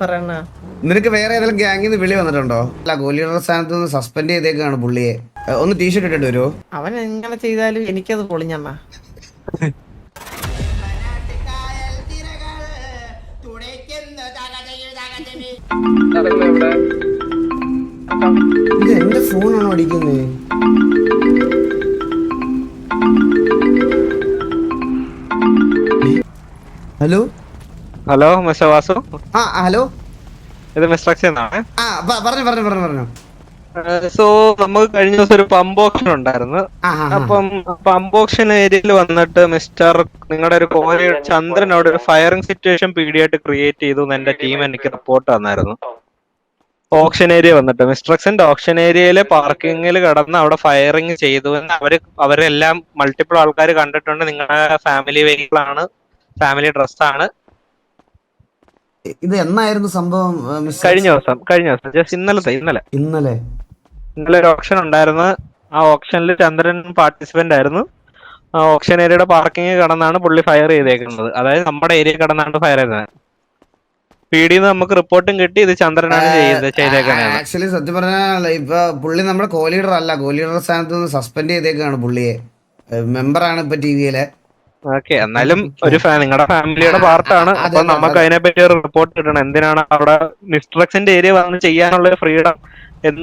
പറയണ നിനക്ക് വേറെ ഏതെങ്കിലും ഗ്യാങ്ങിൽ നിന്ന് വിളി വന്നിട്ടുണ്ടോ? അല്ല, ഗോലിയുടെ സ്ഥാനത്ത് നിന്ന് സസ്പെൻഡ് ചെയ്തേക്കാണ് പുള്ളിയെ. ഒന്ന് ടീഷർട്ട് ഇട്ടിട്ട് വരുമോ? അവൻ എങ്ങനെ ചെയ്താലും എനിക്കത് പൊളിഞ്ഞണ്ണ. ഇത് എന്റെ ഫോണാണോ അടിക്കുന്നത്? Hello hello mister Vasu, hello. ഇത് മിസ്റ്റർ അക്ഷയ് എന്നാണ്. പറഞ്ഞു. സോ നമുക്ക് കഴിഞ്ഞ ദിവസം ഒരു പമ്പ് ഓപ്ഷൻ ഉണ്ടായിരുന്നു. അപ്പം പമ്പ് ഓപ്ഷൻ ഏരിയയിൽ വന്നിട്ട് നിങ്ങളുടെ ഒരു കോഴ ചന്ദ്രൻ അവിടെ ഒരു ഫയറിംഗ് സിറ്റുവേഷൻ പീഡിയായിട്ട് ക്രിയേറ്റ് ചെയ്തു എന്ന് എന്റെ ടീം എനിക്ക് റിപ്പോർട്ട് തന്നായിരുന്നു. ഓപ്ഷൻ ഏരിയ വന്നിട്ട് മിസ്റ്റർ ഓപ്ഷൻ ഏരിയയിലെ പാർക്കിങ്ങിൽ കിടന്ന് അവിടെ ഫയറിംഗ് ചെയ്തു എന്ന് അവരെല്ലാം മൾട്ടിപ്പിൾ ആൾക്കാർ കണ്ടിട്ടുണ്ട്. നിങ്ങളുടെ ഫാമിലി വെഹിക്കിൾ ആണ്, ഫാമിലി ഡ്രസ്സാണ്. ഇത് എന്നായിരുന്നു സംഭവം? കഴിഞ്ഞ ദിവസം ജസ്റ്റ് ഇന്നലെ ഒരു ഓപ്ഷൻ ഉണ്ടായിരുന്നു. ആ ഓപ്ഷനിൽ ചന്ദ്രൻ പാർട്ടിസിപ്പന്റ് ആയിരുന്നു. ആ ഓപ്ഷൻ ഏരിയയുടെ പാർക്കിംഗ് കടന്നാണ് പുള്ളി ഫയർ ചെയ്തേക്കുന്നത്. അതായത് നമ്മുടെ ഏരിയ കടന്നാണ് ഫയർ ചെയ്തത്. പിടിന്ന് നമുക്ക് റിപ്പോർട്ടും കിട്ടി, ഇത് ചന്ദ്രനാണ് ചെയ്തേക്കുന്നത്. ആക്ച്വലി സത്യം പറഞ്ഞാൽ ഇപ്പൊ പുള്ളി നമ്മുടെ കോലീഡർ അല്ല, കോലീഡറുടെ സ്ഥാനത്ത് നിന്ന് സസ്പെൻഡ് ചെയ്തേക്കാണ് പുള്ളിയെ. മെമ്പറാണ് ഇപ്പൊ ടിവിയിലെ. ഓക്കെ, എന്നാലും ഒരു നിങ്ങളുടെ ഫാമിലിയുടെ പാർട്ടാണ്. അപ്പൊ നമുക്ക് അതിനെപ്പറ്റി ഒരു റിപ്പോർട്ട് കിട്ടണം. എന്തിനാണ് അവിടെ മിസ്റ്റർ ഏരിയ വന്ന് ചെയ്യാനുള്ള ഒരു ഫ്രീഡം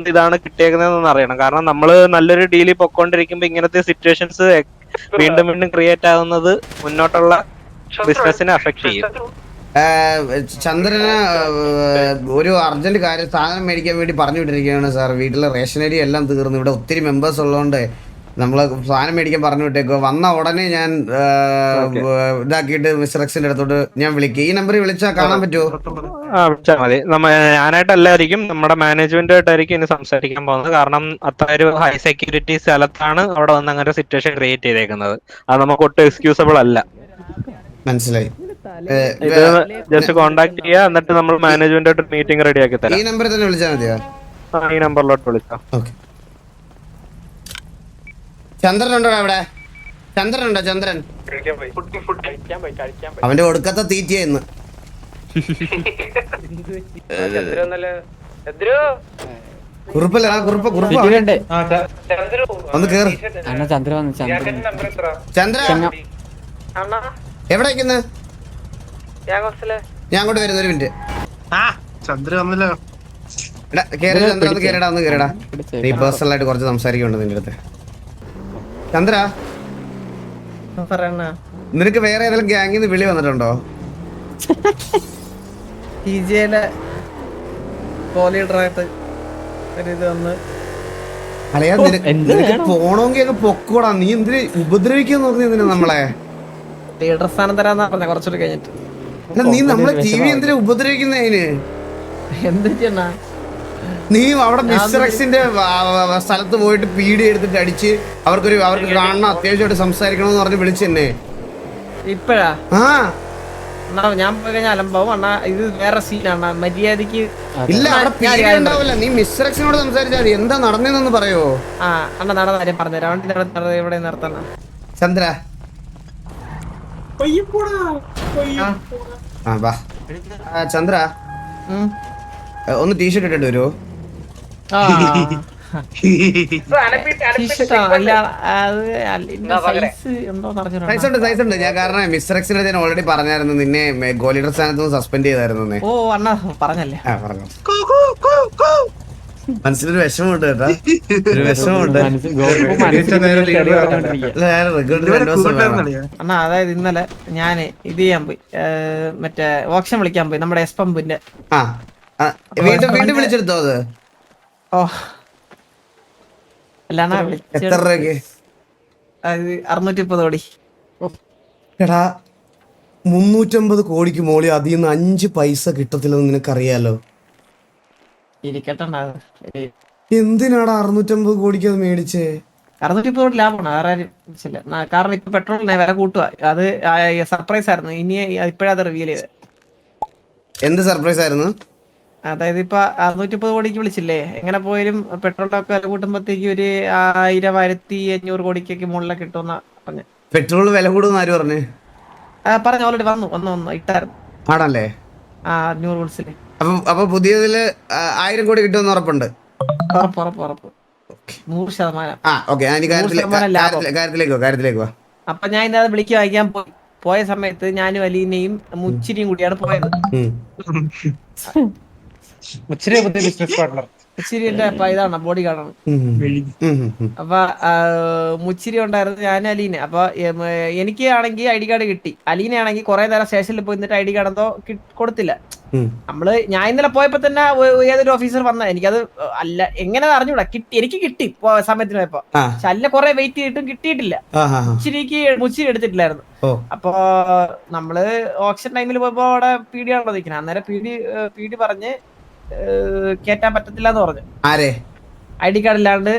ഇതാണ് കിട്ടിയേക്കുന്നതെന്ന് അറിയണം. കാരണം നമ്മൾ നല്ലൊരു ഡീലിൽ പൊക്കോണ്ടിരിക്കുമ്പോ ഇങ്ങനത്തെ സിറ്റുവേഷൻസ് വീണ്ടും ക്രിയേറ്റ് ആകുന്നത് മുന്നോട്ടുള്ള ബിസിനസിനെ അഫക്ട് ചെയ്യും. ചന്ദ്രന് ഒരു അർജന്റ് കാര്യം സാധനം മേടിക്കാൻ വേണ്ടി പറഞ്ഞു വിട്ടിരിക്കുകയാണ് സാർ. വീട്ടിലെ റേഷനരി എല്ലാം തീർന്നു. ഇവിടെ ഒത്തിരി മെമ്പേഴ്സ് ഉള്ളതുകൊണ്ട് നമ്മള് സാധനം മേടിക്കാൻ പറഞ്ഞു വിട്ടേക്കോ. വന്ന ഉടനെ ഞാൻ ഇതാക്കിയിട്ട് മിസ്റ്റർ എക്സിന്റെ അടുത്തോട്ട് ഞാൻ വിളിക്കും. ഈ നമ്പറിൽ വിളിച്ചാൽ കാണാൻ പറ്റുമോ? വിളിച്ചാൽ മതി. ഞാനായിട്ടല്ലായിരിക്കും, നമ്മുടെ മാനേജ്മെന്റുമായിട്ടായിരിക്കും ഇനി സംസാരിക്കാൻ പോകുന്നത്. കാരണം അത്ര ഒരു ഹൈ സെക്യൂരിറ്റി സ്ഥലത്താണ് അവിടെ വന്ന് അങ്ങനെ സിറ്റുവേഷൻ ക്രിയേറ്റ് ചെയ്തേക്കുന്നത്. അത് നമുക്ക് ഒട്ടും എക്സ്ക്യൂസബിൾ അല്ല. മനസ്സിലായി. ഇത് ജസ്റ്റ് കോണ്ടാക്ട് ചെയ്യുക, എന്നിട്ട് നമ്മൾ മാനേജ്മെന്റായിട്ട് മീറ്റിംഗ് റെഡി ആക്കി തരാം. ഈ നമ്പറിൽ തന്നെ വിളിച്ചാൽ മതിയോ? ഈ നമ്പറിലോട്ട് വിളിക്കാം. ഓക്കെ. ചന്ദ്രനുണ്ടോ അവിടെ? ചന്ദ്രനുണ്ടോ? ചന്ദ്രൻ അവന്റെ ഒടുക്കത്തെ തീറ്റയായിരുന്നു. കുറുപ്പല്ല, കുറുപ്പ് ഒന്ന് കേറ്. ചന്ദ്ര എവിടെ നിൽക്കുന്നു? ഞാൻ അങ്ങോട്ട് വരുന്നു, ഒരു മിനിറ്റ്. കേരടാ ഒന്ന് കേരടാ. നീ പേഴ്സണൽ ആയിട്ട് കുറച്ച് സംസാരിക്കുന്നുണ്ട് നിന്റെ അടുത്ത്. ചന്ദ്ര പറയണ നിനക്ക് വേറെ ഏതെങ്കിലും ഗ്യാങ്ങിൽ നിന്ന് വിളി വന്നിട്ടുണ്ടോ? കോലീഡറായിട്ട് ഒരിത് വന്ന് നിനക്ക് പോണോങ്കി അങ്ങ് പൊക്കോടാ. നീ എന്തിന് ഉപദ്രവിക്കാന്ന് പറഞ്ഞു നമ്മളെ? ലീഡർ സ്ഥാനം തരാന്നാ പറഞ്ഞ കുറച്ചുകൂടി കഴിഞ്ഞിട്ട്. നീ നമ്മളെ ടി വി എന്തിനാ ഉപദ്രവിക്കുന്നതിന്? എന്ത് ചെയ്യണ? നീ അവിടെ മിസ്റ്റർ എക്സിന്റെ സ്ഥലത്ത് പോയിട്ട് പീഡി എടുത്തിട്ട് അടിച്ച് അവർക്ക് കാണണം, അത്യാവശ്യമായിട്ട് സംസാരിക്കണമെന്ന് പറഞ്ഞ് വിളിച്ചെന്നെ. ഇപ്പഴാ? ആ ഞാൻ പോയി കഴിഞ്ഞാൽ അലമ്പാവും അണ്ണാ. ഇത് വേറെ സീനാണ്, മര്യാദക്ക് ഇല്ല. അവിടെ പീഡി ഉണ്ടാവില്ല. നീ മിസ്റ്റർ എക്സിനോട് സംസാരിച്ചാൽ മതി. എന്താ നടന്നതെന്ന് പറയോ? ആ അണ്ണ നടന്ന കാര്യം പറഞ്ഞുതരാം. വണ്ടി ഇവിടെ നിർത്തണ. ചന്ദ്ര ചന്ദ്ര ഒന്ന് ടീഷർട്ട് ഇട്ടിട്ട് വരുമോ? സൈസ് ഉണ്ട്. ഞാൻ കാരണം മിസ്റ്റർ എക്സിന്റെ ഞാൻ ഓൾറെഡി പറഞ്ഞായിരുന്നു, നിന്നെ ഗോലീഡർ സ്ഥാനത്ത് സസ്പെൻഡ് ചെയ്തായിരുന്നു. ഓ അണ്ണാ പറഞ്ഞല്ലേ? പറഞ്ഞു. മനസ്സിലൊരു വിഷമമുണ്ട് കേട്ടാ, ഒരു വിഷമമുണ്ട്. അണ്ണാ അതായത് ഇന്നലെ ഞാന് ഇത് ചെയ്യാൻ പോയി, മറ്റേ ഓപ്ഷൻ വിളിക്കാൻ പോയി നമ്മുടെ എസ് പമ്പിന്റെ. വീണ്ടും വിളിച്ചെടുത്തോ അത്? ഓ അല്ലാണ എത്ര രൂപയ്ക്ക്? 630 കോടി. എടാ 350 കോടിക്ക് മോളി അതിൽ നിന്ന് 5 പൈസ കിട്ടത്തില്ലെന്ന് നിനക്കറിയാലോ. ഇരിക്കട്ടെ. എന്തിനാടാ 650 കോടിക്ക് അത് മേടിച്ചേ? 630 കോടി ലാഭമാണ്, ആരും ഇല്ല. കാരണം ഇപ്പൊ പെട്രോളിനെ വില കൂട്ടുക. അത് സർപ്രൈസ് ആയിരുന്നു. ഇനി ഇപ്പഴത് റിവീൽ ചെയ്ത്. എന്ത് സർപ്രൈസ് ആയിരുന്നു? അതായത് ഇപ്പൊ 630 കോടിക്ക് വിളിച്ചില്ലേ, എങ്ങനെ പോയാലും പെട്രോളിനൊക്കെ വില കൂട്ടുമ്പോഴത്തേക്ക് ഒരു 1000-1500 കോടിക്കൊക്കെ മുകളിലൊക്കെ കിട്ടുമെന്ന പറഞ്ഞു. പെട്രോൾ വില കൂടുന്ന ആര് പറഞ്ഞു? പറഞ്ഞു ഓൾറെഡി വന്നു ഇട്ടായിരുന്നു. ആണല്ലേ? ന്യൂ റൂൾസില്. അപ്പൊ പുതിയതില് 1000 കോടി കിട്ടുമെന്ന് ഉറപ്പുണ്ട്? ഉറപ്പ് 100%. ഓക്കെ, കാര്യത്തിലേക്ക് വാ. അപ്പൊ ഞാൻ ഇന്നലെ വിളിക്കാൻ വായിക്കാൻ പോയ സമയത്ത് ഞാനും അലീനയും മുച്ചിരിയും കൂടിയാണ് പോയത്. Business partner. മുച്ചിരിന്റെ ഇതാണ് ബോഡി ഗാർഡാണ്. അപ്പൊ മുച്ചിരി ഉണ്ടായിരുന്നു, ഞാനും അലീന. അപ്പൊ എനിക്ക് ആണെങ്കിൽ ഐ ഡി കാർഡ് കിട്ടി. അലീനയാണെങ്കിൽ കുറെ നേരം സ്റ്റേഷനിൽ പോയിട്ട് ഐ ഡി കാർഡ് എന്തോ കൊടുത്തില്ല. ഞാൻ ഇന്നലെ പോയപ്പോ തന്നെ ഏതൊരു ഓഫീസർ വന്ന, എനിക്കത് അല്ല എങ്ങനെ അറിഞ്ഞൂടാ, എനിക്ക് കിട്ടി സമയത്തിന് പോയപ്പോ. പക്ഷെ അല്ല കുറെ വെയിറ്റ് ചെയ്തിട്ടും കിട്ടിയിട്ടില്ല. മുച്ചിരി എടുത്തിട്ടില്ലായിരുന്നു. അപ്പൊ നമ്മള് ഓപ്ഷൻ ടൈമിൽ പോയപ്പോ അവിടെ പീഡി ആണല്ലോ നിൽക്കുന്നത്. അന്നേരം പീഡി പറഞ്ഞ് കേറ്റാൻ പറ്റത്തില്ല എന്ന് പറഞ്ഞു. ഐ ഡി കാർഡ് ഇല്ലാണ്ട്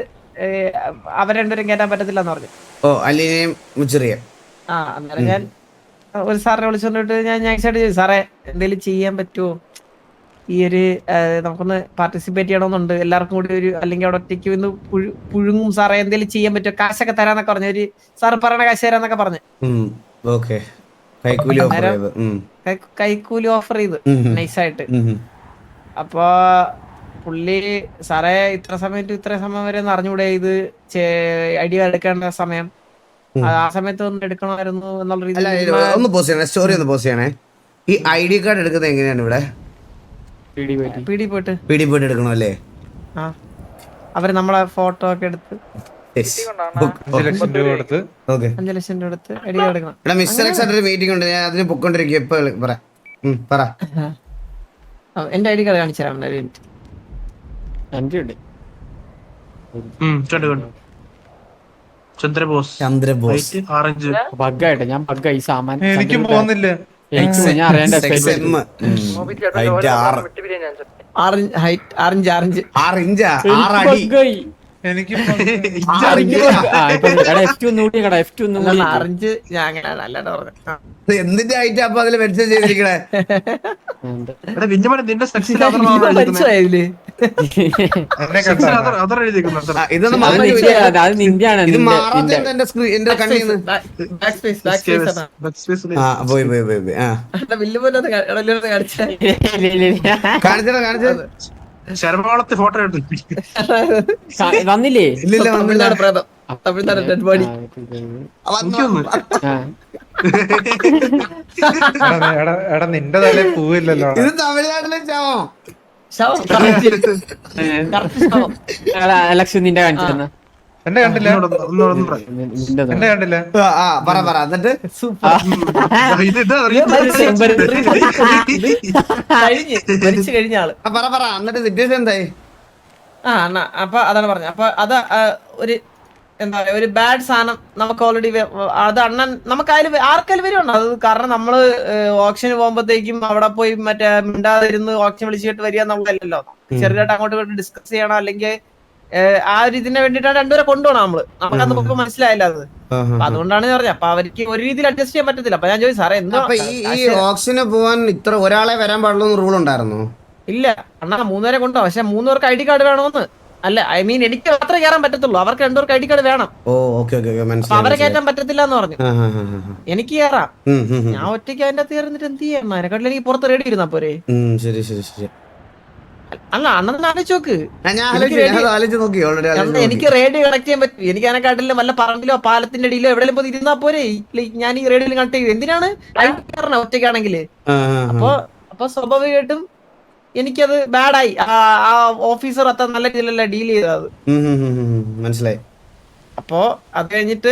അവരെ രണ്ടുപേരും കേറ്റാൻ പറ്റത്തില്ല എന്ന് പറഞ്ഞു. അന്നേരം ഞാൻ ഒരു സാറിനെ വിളിച്ചോണ്ടിട്ട് ഞാൻ നൈസായിട്ട് ചോദിച്ചു, സാറേ എന്തെങ്കിലും ചെയ്യാൻ പറ്റുമോ, ഈ ഒരു നമുക്കൊന്ന് പാർട്ടിസിപ്പേറ്റ് ചെയ്യണമെന്നുണ്ട് എല്ലാവർക്കും കൂടി ഒരു, അല്ലെങ്കിൽ അവിടെ ഒറ്റയ്ക്ക് വന്ന് പുഴുങ്ങും സാറേ, എന്തെങ്കിലും ചെയ്യാൻ പറ്റുമോ, കാശൊക്കെ തരാന്നൊക്കെ പറഞ്ഞു. ഒരു സാറ് പറയണ കാശ് തരാന്നൊക്കെ പറഞ്ഞു. കൈക്കൂലി ഓഫർ ചെയ്ത് നൈസായിട്ട്. അപ്പൊ പുള്ളി സാറേ ഇത്ര സമയം വരെ ഒന്ന് അറിഞ്ഞൂടെ, ഇത് ഐ ഡി എടുക്കേണ്ട സമയം, ആ സമയത്ത് ഒന്ന് എടുക്കണമായിരുന്നു എന്നുള്ള രീതിയിൽ. സ്റ്റോറി ഒന്ന് പോസ്റ്റ് ചെയ്യണേ. ഈ ഐ ഡി കാർഡ് എടുക്കുന്നത് എങ്ങനെയാണ് ഇവിടെ? പീഡി പോയിട്ട് എടുക്കണം അല്ലേ? അവര് നമ്മളെ ഫോട്ടോ ഒക്കെ എടുത്ത് 5 ലക്ഷം രൂപ കൊടുത്ത് 5 ലക്ഷം രൂപ എടുത്ത് ഐ ഡി കാർഡ് എടുക്കണം. മീറ്റിംഗ് ഉണ്ട്, ഞാൻ അതിന് പൊക്കോണ്ടിരിക്കും. എപ്പോ പറ. എന്റെ ഐ ഡി കാർഡ് കാണിച്ചു തരാം. ചന്ദ്രബോസ് ബഗ്ഗായിട്ട് ഞാൻ ബഗ്ഗായി സാമാൻ എനിക്കും പോകുന്നില്ല. ഞാൻ അറിയേണ്ട എനിക്കും എന്തിന്റെ ഐറ്റം അപ്പൊ അതില് മെൻഷൻ ചെയ്തിരിക്കണേ? ഇതൊന്നും എന്റെ കണ്ണിൽ കാണിച്ചത് ശരമോളത്തെ ഫോട്ടോ എടുത്തു വന്നില്ലേ? ഇല്ലില്ല, തമിഴ്നാട് ഡെഡ് ബോഡി. എടാ നിന്റെ തലേ പൂവില്ലല്ലോ. ഇത് തമിഴ്നാട്ടിലെ ലക്ഷ്യം നിന്റെ കാണിച്ചു എന്റെ കണ്ടില്ല. എന്റെ കണ്ടില്ല. പറ എന്നിട്ട് കഴിഞ്ഞ ആള് പറ എന്നിട്ട് സിറ്റുവേഷൻ എന്തായി? അപ്പൊ അതാണ് പറഞ്ഞത്. അപ്പൊ അത് ഒരു എന്താ പറയാ, ഒരു ബാഡ് സാധനം നമുക്ക് ഓൾറെഡി അത് അണ്ണൻ നമുക്ക് ആർക്കാലും വരുവാണ് അത്. കാരണം നമ്മള് ഓപ്ഷന് പോകുമ്പോഴത്തേക്കും അവിടെ പോയി മറ്റേ മിണ്ടാതിരുന്ന് ഓപ്ഷൻ വിളിച്ചിട്ട് വരിക എന്നുള്ളതല്ലല്ലോ. ചെറുതായിട്ട് അങ്ങോട്ട് ഡിസ്കസ് ചെയ്യണം, അല്ലെങ്കിൽ ആ ഒരു ഇതിനെ വേണ്ടിയിട്ടാണ് രണ്ടുപേരെ കൊണ്ടുപോകണം നമ്മള്. നമുക്കത് ഇപ്പൊ മനസ്സിലായില്ല അത്. അതുകൊണ്ടാണ് പറഞ്ഞത്. അപ്പൊ അവർക്ക് ഒരു രീതിയിൽ അഡ്ജസ്റ്റ് ചെയ്യാൻ പറ്റത്തില്ല. അപ്പൊ ഞാൻ ചോദിച്ചു, സാറേ എന്താ ഈ ഓപ്ഷന് പോവാൻ ഇത്ര ഒരാളെ വരാൻ പാടുള്ളൂ റൂൾ ഉണ്ടായിരുന്നു? ഇല്ല അണ്ണാ, 3 പേരെ കൊണ്ടുപോകാം. പക്ഷെ 3 പേർക്ക് ഐ ഡി കാർഡ് വേണമെന്ന്. അല്ല, ഐ മീൻ എനിക്ക് മാത്രമേ കയറാൻ പറ്റത്തുള്ളൂ. അവർക്ക് 2 പേർക്ക് ഐ ഡി കാർഡ് വേണം. അവരെ കയറ്റാൻ പറ്റത്തില്ല എന്ന് പറഞ്ഞു. എനിക്ക് കയറാം, ഞാൻ ഒറ്റയ്ക്ക് അതിന്റെ അകത്ത് കയറുന്നിട്ട് എന്ത് ചെയ്യാൻ? അതിനെക്കാട്ടിൽ എനിക്ക് പുറത്ത് റെഡി ഇരുന്നാ പോരെ? അല്ല അണ്ണൻ ആലോചിച്ച് നോക്ക്. എനിക്ക് റേഡിയോ കണക്ട് ചെയ്യാൻ പറ്റും. എനിക്ക് അതിനെക്കാട്ടിലും വല്ല പറമ്പിലോ പാലത്തിന്റെ അടിയിലോ എവിടെയും പോയി ഇരുന്നാ പോരെ? ഞാൻ ഈ റേഡിയോയിൽ കണക്ട് ചെയ്യും. എന്തിനാണ് ഒറ്റയ്ക്കാണെങ്കില്? അപ്പൊ സ്വാഭാവികമായിട്ടും എനിക്കത് ബാഡായി. ആ ഓഫീസർ അത്ര നല്ല രീതിയിലല്ല ഡീൽ ചെയ്തത്. മനസ്സിലായി. അപ്പൊ അത് കഴിഞ്ഞിട്ട്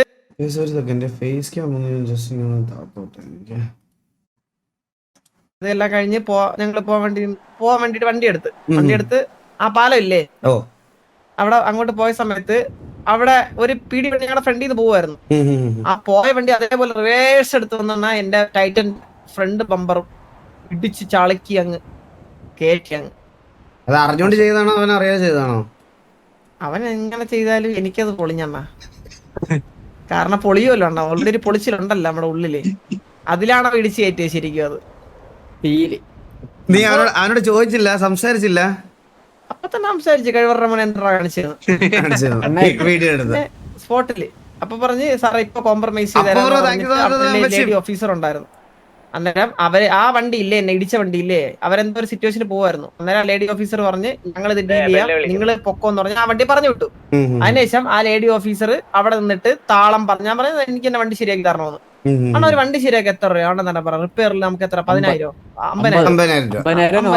ഇതെല്ലാം കഴിഞ്ഞ് ഞങ്ങള് പോവാൻ വേണ്ടിട്ട് വണ്ടി എടുത്ത് ആ പാലം ഇല്ലേ അവിടെ അങ്ങോട്ട് പോയ സമയത്ത് അവിടെ ഒരു പീടി വണ്ടി ഞങ്ങളുടെ ഫ്രണ്ടിൽ നിന്ന് പോവായിരുന്നു. ആ പോയ വണ്ടി അതേപോലെ റിവേഴ്സ് എടുത്ത് വന്നാ എന്റെ ടൈറ്റൻ ഫ്രണ്ട് ബമ്പറും ഇടിച്ച് ചളക്കി അങ്ങ് കേറ്റി അങ്ങ്. അത് അറിഞ്ഞോണ്ട് ചെയ്താണോ അവൻ അറിയാതെ ചെയ്താണോ? അവൻ എങ്ങനെ ചെയ്താലും എനിക്കത് പൊളിഞ്ഞണ്ണ. കാരണം പൊളിയുമല്ലോ അണ്ണ, ഓൾറെഡി പൊളിച്ചിലുണ്ടല്ലോ നമ്മുടെ ഉള്ളില്. അതിലാണോ ഇടിച്ച് കയറ്റിയത് ശരിക്കും? അത് നീ അവനോട് ചോദിച്ചില്ല, സംസാരിച്ചില്ല? അപ്പൊ തന്നെ സംസാരിച്ചു. കഴിവറ മോനെ എന്താ കാണിച്ചത് സ്പോട്ടില്. അപ്പൊ പറഞ്ഞ് സാറേ ഇപ്പൊ കോംപ്രമൈസ് ചെയ്ത ഓഫീസർ ഉണ്ടായിരുന്നു. അന്നേരം അവര് ആ വണ്ടി ഇല്ലേ, എന്നെ ഇടിച്ച വണ്ടി ഇല്ലേ, അവരെന്തോ ഒരു സിറ്റുവേഷനിൽ പോവായിരുന്നു. അന്നേരം ലേഡി ഓഫീസർ പറഞ്ഞ് ഞങ്ങൾ ഇത് ഡീൽ ചെയ്യാം, നിങ്ങൾ പൊക്കോന്ന് പറഞ്ഞ് ആ വണ്ടി പറഞ്ഞു വിട്ടു. അതിനുശേഷം ആ ലേഡി ഓഫീസർ അവിടെ നിന്നിട്ട് താളം പറഞ്ഞു. ഞാൻ പറഞ്ഞു എനിക്ക് എന്നെ വണ്ടി ശരിയാക്കി തരണമെന്ന്. ആണ് ഒരു വണ്ടി ശരിയാക്കി എത്ര രൂപ ആണെന്ന് തന്നെ പറയാം. റിപ്പയറിൽ നമുക്ക് എത്ര 10,000 50,000 രൂപ.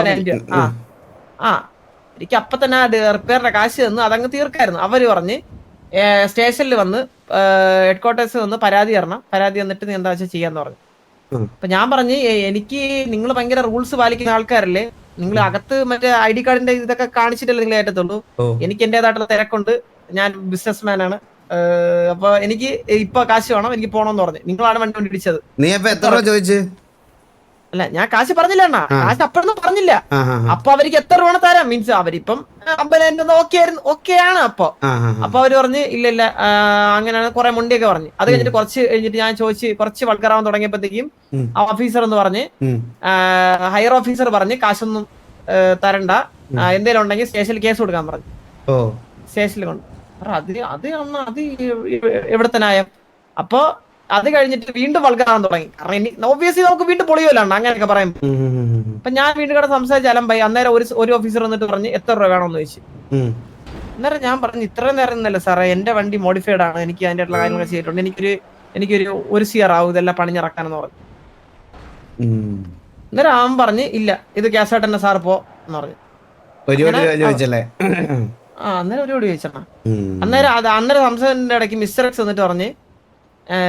ആ എനിക്ക് അപ്പൊ തന്നെ റിപ്പയറിന്റെ കാശ് തന്നു, അതങ്ങ് തീർക്കായിരുന്നു. അവര് പറഞ്ഞ് സ്റ്റേഷനിൽ വന്ന് ഹെഡ് ക്വാർട്ടേഴ്സിൽ വന്ന് പരാതി തരണം, പരാതി തന്നിട്ട് നീ എന്താ വെച്ചാൽ ചെയ്യാന്ന് പറഞ്ഞു. അപ്പൊ ഞാൻ പറഞ്ഞ് എനിക്ക് നിങ്ങൾ ഭയങ്കര റൂൾസ് പാലിക്കുന്ന ആൾക്കാരല്ലേ, നിങ്ങൾ അകത്ത് മറ്റേ ID കാർഡിന്റെ ഇതൊക്കെ കാണിച്ചിട്ടല്ലേ നിങ്ങൾ ഏറ്റത്തുള്ളൂ. എനിക്ക് എന്റേതായിട്ടുള്ള തിരക്കുണ്ട്, ഞാൻ ബിസിനസ് ആണ്. അപ്പൊ എനിക്ക് ഇപ്പൊ കാശ് വേണം, എനിക്ക് പോണോന്ന് പറഞ്ഞു. നിങ്ങളാണ് വണ്ടി കൊണ്ട് ഇടിച്ചത്. നീ അപ്പൊ എത്ര രൂപ ചോദിച്ചു? അല്ല ഞാൻ കാശ് പറഞ്ഞില്ല അണ്ണാ, കാശ് അപ്പോഴൊന്നും പറഞ്ഞില്ല. അപ്പൊ അവർക്ക് എത്ര രൂപ തരാം മീൻസ് അവരിപ്പം 50,000 ഓക്കെയാണ്. അപ്പൊ അവര് പറഞ്ഞ് ഇല്ല അങ്ങനെയാണ് കുറെ മുണ്ടിയൊക്കെ പറഞ്ഞു. അത് കഴിഞ്ഞിട്ട് കുറച്ച് കഴിഞ്ഞിട്ട് ഞാൻ ചോദിച്ച് കുറച്ച് വൾക്കറാവാൻ തുടങ്ങിയപ്പോഴത്തേക്കും ഓഫീസർ എന്ന് പറഞ്ഞ് ഹയർ ഓഫീസർ പറഞ്ഞ് കാശൊന്നും തരണ്ട, എന്തേലും ഉണ്ടെങ്കിൽ സ്റ്റേഷനിൽ കേസ് കൊടുക്കാൻ പറഞ്ഞു. സ്റ്റേഷനിൽ കൊണ്ട് അത് എവിടെ ന്യായം? അപ്പൊ അത് കഴിഞ്ഞിട്ട് വീണ്ടും വൾഗറാൻ തുടങ്ങി. കാരണം ഒബ്വിയസ്ലി നമുക്ക് വീണ്ടും പൊളിയല്ലോ അങ്ങനെയൊക്കെ പറയും. അപ്പൊ ഞാൻ വീണ്ടും കൂടെ സംസാരിച്ചാലും ഭയ അന്നേരം ഒരു ഓഫീസർ വന്നിട്ട് പറഞ്ഞ് എത്ര രൂപ വേണമെന്ന് ചോദിച്ചു. അന്നേരം ഞാൻ പറഞ്ഞു ഇത്രയും നേരം ഇന്നല്ലേ സാറേ, എന്റെ വണ്ടി മോഡിഫൈഡ് ആണ്, എനിക്ക് അതിന്റെ ആയിട്ടുള്ള കാര്യങ്ങൾ ചെയ്തിട്ടുണ്ട്, എനിക്കൊരു 1 CR ആവും ഇതെല്ലാം പണിഞ്ഞിറക്കാനെന്ന് പറഞ്ഞു. അന്നേരം അവൻ പറഞ്ഞ് ഇല്ല ഇത് ക്യാഷായിട്ട് തന്നെ സാർ പോ എന്ന് പറഞ്ഞു. അന്നേരം ഒരു ചോദിച്ചാ. അന്നേരം സംസാരത്തിന്റെ ഇടയ്ക്ക് മിസ്റ്റർ എക്സ് വന്നിട്ട് പറഞ്ഞ്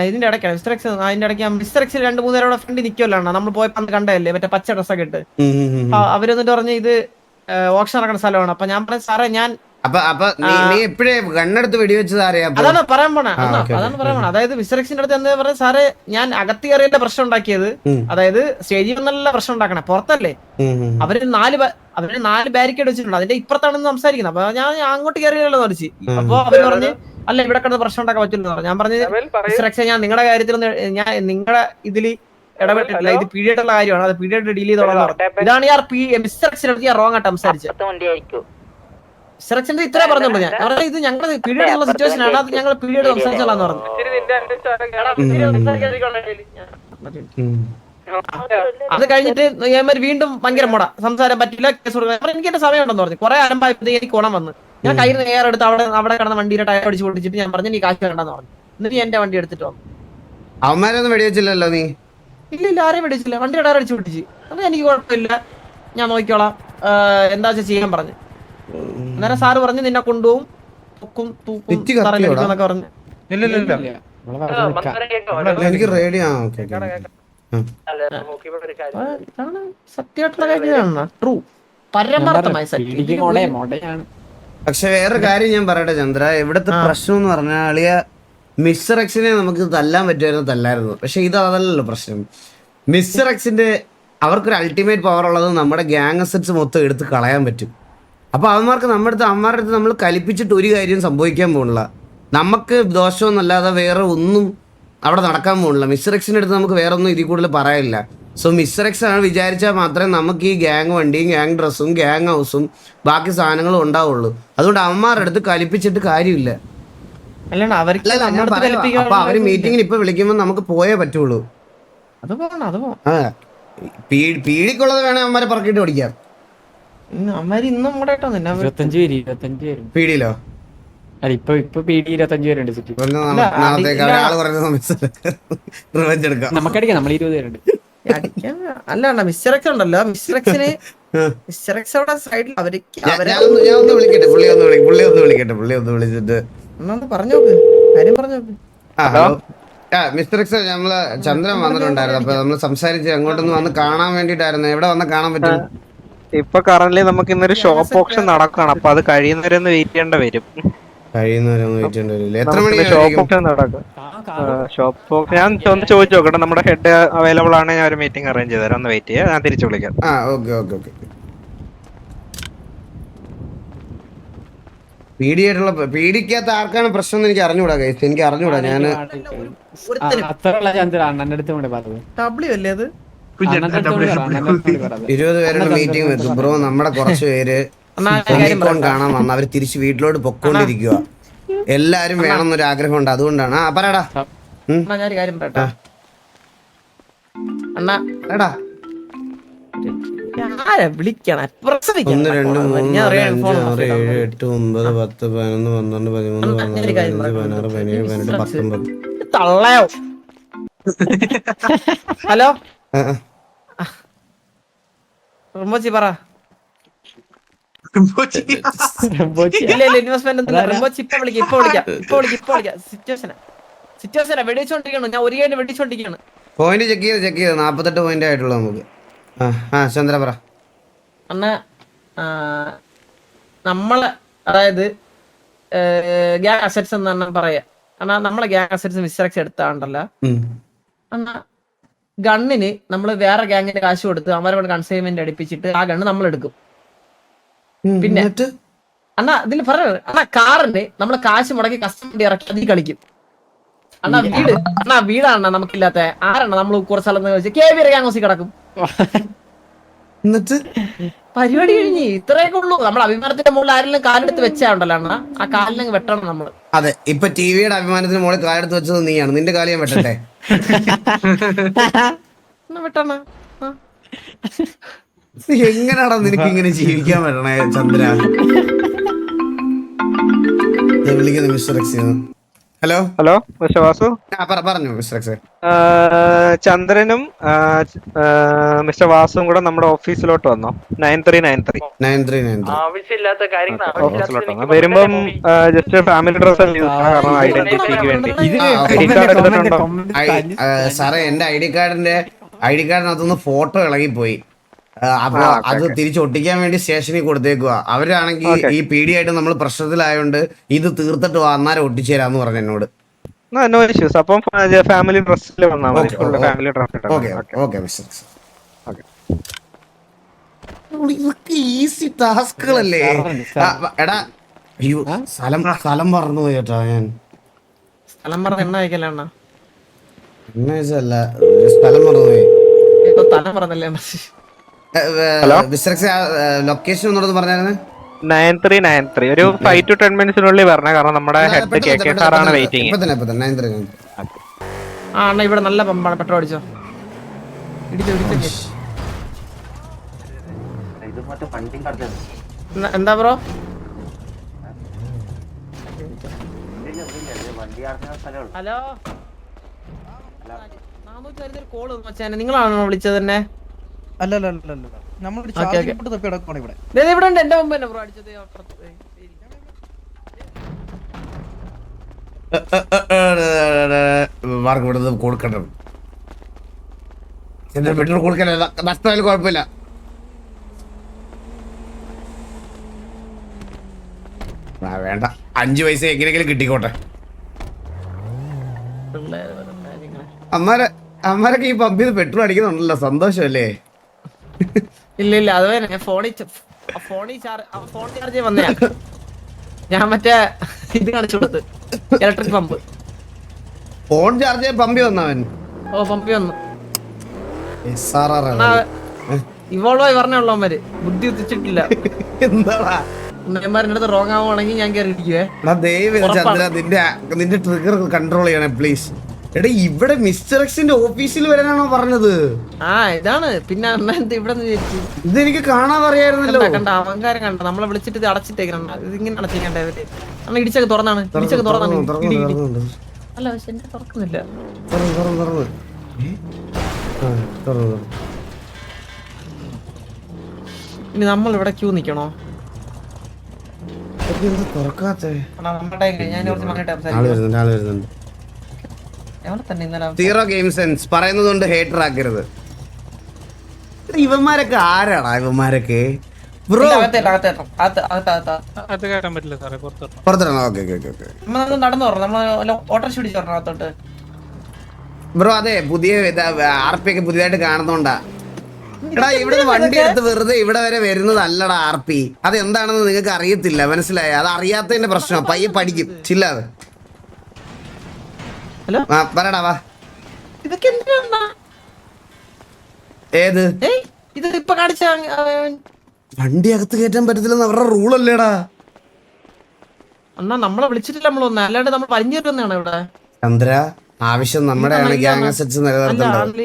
ഇതിന്റെ ഇടയ്ക്കാണ് മിസ്റ്റർ എക്സ്, അതിന്റെ ഇടയ്ക്ക് മിസ്റ്റർ എക്സ് 2-3 പേരോടെ ഫ്രണ്ട് നിൽക്കുമല്ലോ, നമ്മൾ പോയപ്പോ കണ്ടതല്ലേ മറ്റേ പച്ച ഡ്രസ്സൊക്കെ ഇട്ട്. അവര് വന്നിട്ട് പറഞ്ഞ് ഇത് ഓപ്ഷൻ നടക്കുന്ന സ്ഥലമാണ്. അപ്പൊ ഞാൻ പറഞ്ഞു സാറേ ഞാൻ അതാണ് പറയാൻ പോണേ. അതായത് മിസ്റ്റർ എക്സിന്റെ അടുത്ത് എന്താ പറയുക സാറേ, ഞാൻ അകത്ത് കയറിയല്ലേ പ്രശ്നം ഉണ്ടാക്കിയത്, അതായത് സ്റ്റേജിൽ നല്ല പ്രശ്നം ഉണ്ടാക്കണേ, പുറത്തല്ലേ. അവര് 4 ബാരിക്കേഡ് വെച്ചിട്ടുണ്ട്, അതിന്റെ ഇപ്പുറത്താണെന്ന് സംസാരിക്കുന്നത്. അപ്പൊ ഞാൻ അങ്ങോട്ട് കയറിയല്ലോ മറിച്ച്. അപ്പൊ അവര് പറഞ്ഞ് അല്ല ഇവിടെ കിടന്ന് പ്രശ്നം ഉണ്ടാക്കാൻ പറ്റില്ല. ഞാൻ പറഞ്ഞത് മിസ്റ്റർ എക്സ് ഞാൻ നിങ്ങളുടെ കാര്യത്തിലൊന്നും ഞാൻ നിങ്ങളുടെ ഇതില് ഇടപെട്ടിട്ടില്ല, ഇത് പീഡിയായിട്ടുള്ള കാര്യമാണ്, അത് പീഡിയായിട്ട് ഡീൽ ചെയ്തോളാം. ഇതാണ് ഞാൻ മിസ്റ്റർ എക്സിന്റെ അടുത്ത് ഞാൻ റോങ് ആയിട്ട് സംസാരിച്ചത്. മിസ്റ്റർ എക്സിന്റെ ഇത്രേ പറഞ്ഞുള്ളൂ. ഞാൻ പറഞ്ഞത് ഇത് ഞങ്ങളുടെ പീഡിയഡ് ഉള്ള സിറ്റുവേഷൻ ആണ്, അത് ഞങ്ങൾ പീഡിയഡ് സംസാരിച്ചോളാന്ന് പറഞ്ഞു. അത് കഴിഞ്ഞിട്ട് വീണ്ടും ഭയങ്കര മുട സംസാരം പറ്റില്ല, കേസ് കൊടുക്കാൻ. എനിക്ക് എന്റെ സമയം ഉണ്ടെന്ന് പറഞ്ഞു. കുറെ ആരംഭമായപ്പോഴത്തേക്ക് എനിക്ക് ഗുണം വന്നു. ഞാൻ കയ്യിൽ നിന്ന് എയർ എടുത്ത് അവിടെ കിടന്ന വണ്ടിയുടെ ടയർ അടിച്ച് പൊട്ടിച്ചിട്ട് ഞാൻ പറഞ്ഞു നീ കാശ് വേണ്ടെന്ന് പറഞ്ഞു. എന്നിട്ട് എന്റെ വണ്ടി എടുത്തിട്ട് വന്നു. അവന്മാരൊന്നും വെടിവെച്ചില്ലല്ലോ നീ? ഇല്ല ആരെയും വെടിച്ചില്ല, വണ്ടിയുടെ ടയർ അടിച്ച് പൊട്ടിച്ച്. അത് എനിക്ക് കുഴപ്പമില്ല, ഞാൻ നോക്കിക്കോളാം, എന്താ വെച്ചാൽ ചെയ്യാൻ പറഞ്ഞു. അന്നേരം സാറ് പറഞ്ഞു നിന്നെ കൊണ്ടുപോകും, എന്നൊക്കെ പറഞ്ഞു. എനിക്ക് റേഡിയോ സത്യമായിട്ടുള്ള കാര്യമാണ്, ട്രൂ പരമാർത്ഥമായ സത്യം. പക്ഷെ വേറെ കാര്യം ഞാൻ പറയട്ടെ ചന്ദ്ര, ഇവിടുത്തെ പ്രശ്നം എന്ന് പറഞ്ഞാൽ അളിയ മിസ്റ്റർ എക്സിനെ നമുക്ക് തല്ലാൻ പറ്റുമായിരുന്നു, തല്ലായിരുന്നു. പക്ഷെ ഇത് അതല്ലല്ലോ പ്രശ്നം. മിസ്റ്റർ എക്സിന്റെ അവർക്കൊരു അൾട്ടിമേറ്റ് പവർ ഉള്ളത് നമ്മുടെ ഗ്യാങ് അസറ്റ്സ് മൊത്തം എടുത്ത് കളയാൻ പറ്റും. അപ്പൊ അവന്മാരുടെ അടുത്ത് നമ്മൾ കലിപ്പിച്ചിട്ട് ഒരു കാര്യം സംഭവിക്കാൻ പോകുന്നില്ല, നമുക്ക് ദോഷമൊന്നുമല്ലാതെ വേറെ ഒന്നും അവിടെ നടക്കാൻ പോകുന്നില്ല. മിസ്റ്റർ എക്സിന്റെ അടുത്ത് നമുക്ക് വേറെ ഒന്നും ഇതിൽ കൂടുതൽ പറയാനില്ല. സോ മിസ്റ്റർ എക്സ് ആണ് വിചാരിച്ചാൽ മാത്രമേ നമുക്ക് ഈ ഗ്യാങ് വണ്ടിയും ഗ്യാങ് ഡ്രസ്സും ഗ്യാങ് ഹൗസും ബാക്കി സാധനങ്ങളും ഉണ്ടാവുള്ളൂ. അതുകൊണ്ട് അവന്മാരുടെ അടുത്ത് കലിപ്പിച്ചിട്ട് കാര്യമില്ല. അപ്പൊ അവര് മീറ്റിങ്ങിന് ഇപ്പൊ വിളിക്കുമ്പോ നമുക്ക് പോയേ പറ്റുള്ളൂ. പീടിക്കുള്ളത് വേണേ അവന്മാരെ പറക്കിട്ട് ഓടിക്കാം. പീടിയിലോ? ഇപ്പൊ പീടി 25 പേരുണ്ട് സിറ്റി. നമുക്കടിക്കാം, നമ്മൾ 20 പേരുണ്ട്. അല്ല മിസ്റ്റർ എക്സ് ഉണ്ടല്ലോ, മിസ്റ്റർ എക്സ് അവിടെ സൈഡിൽ പറഞ്ഞോക്ക് കാര്യം പറഞ്ഞോക്ക്. മിസ്റ്റർ എക്സ് നമ്മള് ചന്ദ്രൻ വന്നിട്ടുണ്ടായിരുന്നു, അപ്പൊ നമ്മള് സംസാരിച്ച് അങ്ങോട്ടൊന്ന് വന്ന് കാണാൻ വേണ്ടിട്ടായിരുന്നു. എവിടെ വന്ന് കാണാൻ പറ്റും? ഇപ്പൊ കറന്റ് നമുക്ക് ഇന്നൊരു ഷോപ്പ് ഓപ്ഷൻ നടക്കണം, അപ്പൊ അത് കഴിയുന്നവരൊന്ന് വെയിറ്റ് ചെയ്യേണ്ട വരും. എത്ര മണി ഷോപ്പ് ഞാൻ ഒന്ന് ചോദിച്ചു നോക്കട്ടെ, നമ്മുടെ ഹെഡ് അവൈലബിൾ ആണ്, ഞാൻ ഒരു മീറ്റിംഗ് അറേഞ്ച് ചെയ്ത് തരാം. ഒന്ന് വെയിറ്റ് ചെയ്യാം, ഞാൻ തിരിച്ചു വിളിക്കാം. പീഡിക്കകത്ത് ആർക്കാണ് പ്രശ്നം എനിക്ക് അറിഞ്ഞൂടാ. എനിക്ക് അറിഞ്ഞൂടാ. ഞാൻ 20 പേരുടെ മീറ്റിംഗ് വെക്കും ബ്രോ. നമ്മുടെ കുറച്ച് പേര് കാണാൻ വന്ന അവര് തിരിച്ച് വീട്ടിലോട്ട് പൊക്കോണ്ടിരിക്കുക. എല്ലാരും വേണമെന്നൊരു ആഗ്രഹമുണ്ട്, അതുകൊണ്ടാണ്. പറയടാ. ഞാനൊരു കാര്യം പറയട്ടെ. അണ്ണാ എടാ ആരാ വിളിക്കണ 1 2 3 4 5 6 7 8 9 10 11 12 13 14 15 16 17 18 19 തള്ളയോ. ഹലോ റിംബോച്ചി പറ. ഇല്ല ഇൻവെസ്റ്റ്മെന്റ് ഒന്നും റിംബോച്ചി ഇപ്പൊ വിളിക്കാം. സിറ്റുവേഷനാ വെടിച്ചോണ്ടിരിക്കണം. ഞാൻ ഒരു കഴിഞ്ഞ് വെടിച്ചോണ്ടിരിക്കാണ്. പോയിന്റ് ചെക്ക് ചെയ്ത് 48 പോയിന്റ് ആയിട്ടുള്ളൂ നമുക്ക്. ചന്ദ്ര പറ. അന്ന് നമ്മളെ അതായത് ഗ്യാങ് അസറ്റ്സ് എന്ന് പറഞ്ഞാൽ പറയാ. അണ്ണാ നമ്മളെ ഗ്യാങ് അസറ്റ്സ് മിസ്റ്റേക്സ് എടുത്താണ്ടല്ലോ അണ്ണാ, ഗണ്ണിന് നമ്മൾ വേറെ ഗ്യാങ്ങിന്റെ കാശ് കൊടുത്ത് അവരോട് കൺസൈൻമെന്റ് അടിപ്പിച്ചിട്ട് ആ ഗണ്ണ് നമ്മൾ എടുക്കും. പിന്നെ അണ്ണാ ഇതിൽ പറഞ്ഞത് അണ്ണാ കാറിന് നമ്മള് കാശ് മുടക്കി കസ്റ്റമർ ഇറക്കി അതിൽ കളിക്കും. വീടാണ് നമുക്കില്ലാത്ത ആരാണ് നമ്മൾ കുറച്ച് സ്ഥലത്ത് വെച്ച് KVR ഗ്യാങ് കിടക്കും. എന്നിട്ട് പരിപാടി കഴിഞ്ഞ് ഇത്രയൊക്കെ ഉള്ളൂ. നമ്മൾ അഭിമാനത്തിന്റെ മുകളിൽ ആരെങ്കിലും കാലെടുത്ത് വെച്ചാണ്ടല്ലോ അണ്ണാ, ആ കാലിനങ്ങ് വെട്ടണം നമ്മള്. അതെ, ഇപ്പൊ ടിവിയുടെ അഭിമാനത്തിന് മുകളിൽ കാലെടുത്ത് വെച്ചത് നീയാണ്. നിന്റെ കാല് ഞാൻ വെട്ടട്ടെ? വെട്ടണ എങ്ങനെയാടാ നിനക്ക് ഇങ്ങനെ ജീവിക്കാൻ പറ്റണേ ചന്ദ്ര? ഞാൻ വിളിക്കുന്നു mister X. Hello mister Vasu. പറഞ്ഞു മിസ്റ്റർ എക്സ്. ചന്ദ്രനും മിസ്റ്റർ വാസുവും കൂടെ നമ്മുടെ ഓഫീസിലോട്ട് വന്നോ. 9393 ആവശ്യമില്ലാത്ത കാര്യങ്ങൾ വരുമ്പം ജസ്റ്റ് ഫാമിലി ഡ്രസ് കാരണം ഐഡന്റിറ്റിക്ക് വേണ്ടി. സാറേ എന്റെ ഐ ഡി കാർഡിനകത്തുനിന്ന് ഫോട്ടോ ഇളകിപ്പോയി. അപ്പൊ അത് തിരിച്ചൊട്ടിക്കാൻ വേണ്ടി സ്റ്റേഷനിൽ കൊടുത്തേക്കുക. അവരാണെങ്കിൽ ഈ PD ആയിട്ട് നമ്മൾ പ്രശ്നത്തിലായോണ്ട് ഇത് തീർത്തിട്ട് അന്നേരം ഒട്ടിച്ചു തരാന്ന് പറഞ്ഞു എന്നോട്. No issues. അപ്പം ഫാമിലി ഡ്രസ്സിൽ വന്നാൽ മതി. Family dress. ഇതൊക്കെ ഈസി ടാസ്കുകളല്ലേ? എടാ അയ്യോ സ്ഥലം പറഞ്ഞു കേട്ടോ. ഞാൻ സ്ഥലം പറഞ്ഞ എണ്ണ വയ്ക്കലാണ്. അല്ല സ്ഥലം മറന്നുപോയി. സ്ഥലം പറഞ്ഞല്ലേ ലൊക്കേഷൻ ഒന്നുകൂടെ പറഞ്ഞായിരുന്നു. 9393 ഒരു 5 to 10 മിനിറ്റ്സിനുള്ളിൽ പറഞ്ഞ. കാരണം നമ്മുടെ ഹെഡ് KK സാറാണ് വെയിറ്റിംഗ്. അണ്ണാ ഇവിടെ നല്ല പമ്പാണ്. പെട്രോൾ അടിച്ചോ. എന്താ ബ്രോ? ഹലോ കോള് നിങ്ങളാണോ വിളിച്ചത് തന്നെ? അല്ല നമ്മൾ ഇവിടെ ഉണ്ട്. എന്റെ മുമ്പ് തന്നെ ബ്രോ അടിച്ചത്. മാർക്ക് കൊടുത്തത് കൊടുക്കണം. എന്റെ പെട്രോൾ കൊടുക്കാനല്ല, നഷ്ടമായാലും കുഴപ്പമില്ല. വേണ്ട, 5 പൈസ എങ്ങനെയെങ്കിലും കിട്ടിക്കോട്ടെ. അമ്മാരൊക്കെ ഈ പമ്പിൽ നിന്ന് പെട്രോൾ അടിക്കുന്നുണ്ടല്ലോ, സന്തോഷമല്ലേ? ഇല്ല അത് ഫോണിൽ ചാർജ് വന്നേ. ഞാൻ മറ്റേ ഇത് കാണിച്ചു കൊടുത്ത് ഇലക്ട്രിക് പമ്പ്. ഫോൺ ചാർജ് ചെയ്യാൻ പമ്പി വന്നവൻ. പമ്പി വന്നു. ഇവോൾവ് ആയി പറഞ്ഞുള്ളവന്മാര് ബുദ്ധി ഉദിച്ചിട്ടില്ല. എന്താടാ അടുത്ത് റോങ് ആവുകയാണെങ്കിൽ ഞാൻ കയറി ഇരിക്കുവേ. ചന്ദ്ര നിന്റെ ട്രിഗർ കൺട്രോൾ ചെയ്യണേ പ്ലീസ്. എടാ ഇവിടെ മിസ്റ്റർ എക്സിന്റെ ഓഫീസിൽ വരാനാണോ പറഞ്ഞത്? ഇതാണ്. പിന്നെ ഇവിടെ ഇതെനിക്ക് കാണാൻ അറിയായിരുന്നല്ലോ. കണ്ട അഹങ്കാരം കണ്ട. നമ്മളെ വിളിച്ചിട്ട് ഇത് അടച്ചിട്ടേക്കണം. ഇതിങ്ങനെ അടച്ചിട്ടേ നമ്മൾ ഇടിച്ചൊക്കെ തുറന്നാണ്. അല്ല പക്ഷെ എന്റെ തുറക്കുന്നില്ല. ഇനി നമ്മൾ ഇവിടെ ക്യൂ നിക്കണോ? സീറോ ഗെയിം സെൻസ് പറയുന്നതുകൊണ്ട് ഹേറ്റർ ആക്കരുത്. ഇവന്മാരൊക്കെ ആരാടാ? ഇവന്മാരൊക്കെ ബ്രോ പുറത്തിടണം. നടന്നു ഓട്ടോറിക്ഷ. ബ്രോ അതെ, പുതിയ RP ഒക്കെ പുതിയതായിട്ട് കാണുന്നോണ്ടാ. എടാ ഇവിടെ വണ്ടി എടുത്ത് വെറുതെ ഇവിടെ വരെ വരുന്നതല്ലടാ RP. അത് എന്താണെന്ന് നിങ്ങൾക്ക് അറിയത്തില്ല, മനസ്സിലായ? അത് അറിയാത്തതിന്റെ പ്രശ്നം. പയ്യെ പഠിക്കും. ചില്ലാതെ പറയടാ. വാ. ഏത് വണ്ടി അകത്ത് കയറ്റാൻ പറ്റത്തില്ലെന്ന് അവരുടെ റൂളല്ലേടാ? നമ്മളെ വിളിച്ചിട്ടില്ല നമ്മളൊന്നും. അല്ലാണ്ട് നമ്മൾ വലിഞ്ഞിരുന്നാണ് ഇവിടെ. ചന്ദ്ര ആവശ്യം നമ്മുടെ ഗ്യാങ് അസറ്റ്സ് നിലനിർത്തേണ്ടത്.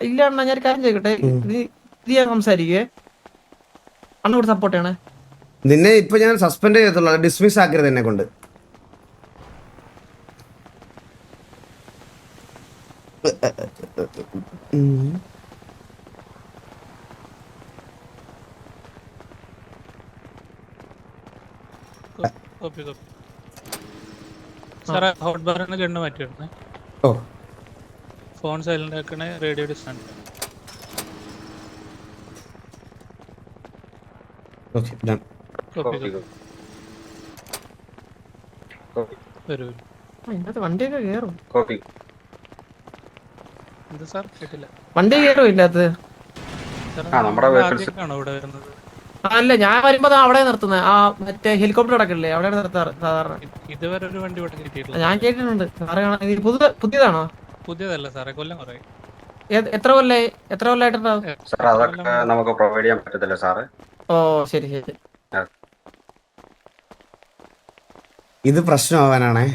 ഇല്ല അണ്ണാ, ഞാൻ കാര്യം ചോദിക്കട്ടെ, ഇത് ഞാൻ സംസാരിക്കേ അണ്ണ കൂടെ സപ്പോർട്ട് ചെയ്യണേ. നിന്നെ ഇപ്പൊ ഞാൻ സസ്പെൻഡ് ചെയ്യത്തുള്ളൂ, ഡിസ്മിസ് ആക്കരുത് എന്നെ കൊണ്ട്. സാറേ ഹോട്ട് ബാറിന് ഗണ്ണ് മാറ്റിയിടണേ. ഓ ഫോൺ സൈലന്റ് ആക്കണേ, റേഡിയോ ഡിസ്റ്റൻസ്. Okay done. വരൂ. ഇതിനകത്ത് വണ്ടിയൊക്കെ കേറും. എന്ത് സാർ കേട്ടില്ല? വണ്ടി കയറും ഇതിനകത്ത്. ആണോ ഇവിടെ വരുന്നത്? അല്ല, ഞാൻ വരുമ്പോ അവിടെ നിർത്തുന്നത് ആ മറ്റേ ഹെലികോപ്റ്റർ അടക്കല്ലേ, അവിടെയാണ് നിർത്താറ് സാധാരണ. ഇതുവരെ ഒരു വണ്ടി ഇവിടെ കിട്ടിയിട്ടില്ല. ഞാൻ കേട്ടിട്ടുണ്ട്. സാറേ പുതിയതാണോ? പുതിയതല്ല സാറേ, കൊല്ലം കുറേ. എത്ര കൊല്ലായിട്ടുണ്ടാവും? നമുക്ക് പ്രൊവൈഡ് ചെയ്യാൻ പറ്റത്തില്ല സാറ്. ഓ ശരി ശരി. ഇത് പ്രശ്നമാവാനാണേ,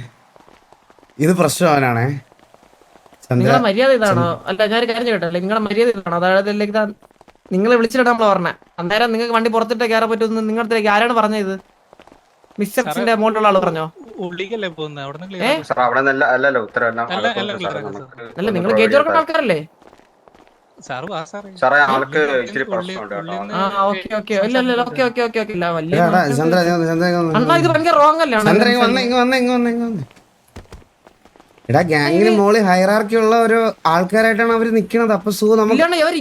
നിങ്ങളെ മര്യാദ ഇതാണോ? അല്ല, ഞാൻ കാര്യം കേട്ടല്ലേ, നിങ്ങളെ മര്യാദ ഇതാണോ? അതായത് നിങ്ങളെ വിളിച്ചിട്ടാ നമ്മള് പറഞ്ഞേ. അന്നേരം നിങ്ങൾക്ക് വണ്ടി പുറത്തിട്ട് കയറാൻ പറ്റുമെന്ന് നിങ്ങളുടെ ആരാണ് പറഞ്ഞത്? മിസ്റ്റർസിന്റെ മോളിലുള്ള ആള് പറഞ്ഞോ? ഉള്ളിക്കല്ലേ പോകുന്നത്? അവിടെ അല്ല, നിങ്ങൾ ഗേറ്റ് തുറക്കുന്ന ആൾക്കാരല്ലേ? എടാ ഗ്യാങ്ങിന് മോളി ഹൈറാർക്കി ഉള്ള ഒരു ആൾക്കാരായിട്ടാണ് അവര് നിക്കണത്. അപ്പൊ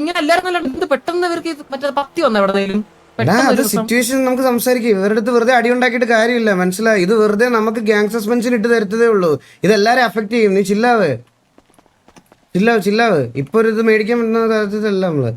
ഇങ്ങനെ എല്ലാരും പെട്ടെന്ന് ഇവർക്ക് മറ്റേ പത്തി വന്ന എവിടെയും. എടാ അത് സിറ്റുവേഷൻ നമുക്ക് സംസാരിക്കും. ഇവരുടെ അടുത്ത് വെറുതെ അടി ഉണ്ടാക്കിയിട്ട് കാര്യമില്ല, മനസ്സിലായി? ഇത് വെറുതെ നമുക്ക് ഗ്യാങ് സസ്പെൻഷൻ ഇട്ട് തരുത്തതേ ഉള്ളൂ. ഇതെല്ലാരും അഫക്ട് ചെയ്യും. നീ ചില്ലാവ്. ഇപ്പൊ ഒരു ഇത് മേടിക്കാൻ പറ്റുന്ന തരത്തിലല്ല നമ്മള്.